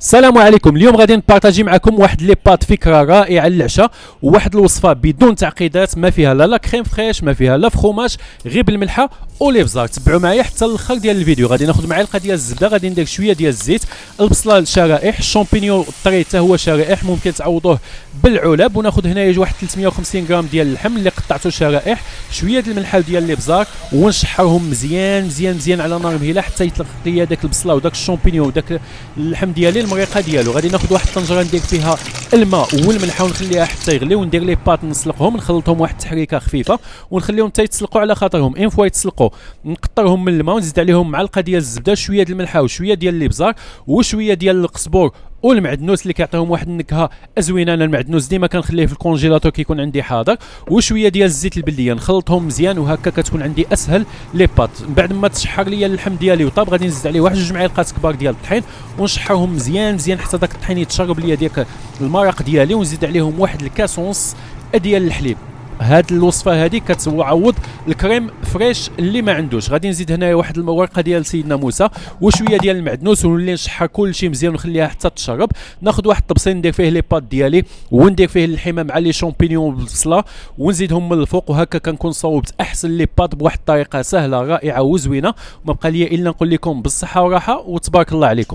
السلام عليكم. اليوم غادي نبارطاجي معكم واحد لي بات فكره رائعه للعشاء، وواحد الوصفه بدون تعقيدات، ما فيها لا كريم فريش، ما فيها لا فخوماج، غير بالملحه وليفزار. تبعوا معايا حتى الاخر ديال الفيديو. غادي ناخذ معلقه ديال الزبده، غادي ندير شويه ديال الزيت، البصله شرائح، الشامبينيون الطري حتى هو شرائح، ممكن تعوضوه بالعلب. وناخذ هنايا واحد 350 غرام ديال اللحم اللي قطعته شرائح، شويه ديال الملح ديال الابزار، ونشحرهم مزيان مزيان مزيان على نار مهيله حتى يطلق ليا داك البصله وداك الشامبينيون وداك اللحم ديالي المريقه ديالو. غادي ناخذ واحد الطنجره ندير فيها الماء والملح ونخليها حتى يغلي، وندير لي بات نسلقهم، نخلطهم واحد التحريكه خفيفه ونخليهم حتى يتسلقوا على خاطرهم. ان فوا يتسلقوا نقطرهم من الماء ونزيد عليهم معلقه ديال الزبده، شويه ديال الملح وشويه ديال الابزار وشويه ديال القزبور والمعدنوس اللي كيعطيهم واحد النكهه زوينه. انا المعدنوس ديما كنخليه في الكونجيلاتور كيكون عندي حاضر، وشويه ديال الزيت البلديه، نخلطهم مزيان وهكا كتكون عندي اسهل لي بات. من بعد ما تشحر ليا اللحم ديالي وطاب، غادي نزيد عليه واحد 2 معالق كبار ديال الطحين ونشحرهم مزيان مزيان حتى داك الطحين يتشرب ليا ديك المرق ديالي، ونزيد عليهم واحد الكاس ونص ديال الحليب. هاد الوصفه هذه كتعوض الكريم فريش اللي ما عندوش. غادي نزيد هنايا واحد الورقه ديال سيدنا موسى وشويه ديال المعدنوس، ونولي نشحر كلشي مزيان ونخليها حتى تشرب. ناخذ واحد الطبسين ندير فيه لي بات ديالي وندير فيه اللحمه مع لي شامبينيون بالبصله ونزيدهم من الفوق، وهكا كنكون صوبت احسن لي بات بواحد الطريقه سهله رائعه وزوينه. وما بقى لي الا نقول لكم بالصحه والراحه وتبارك الله عليكم.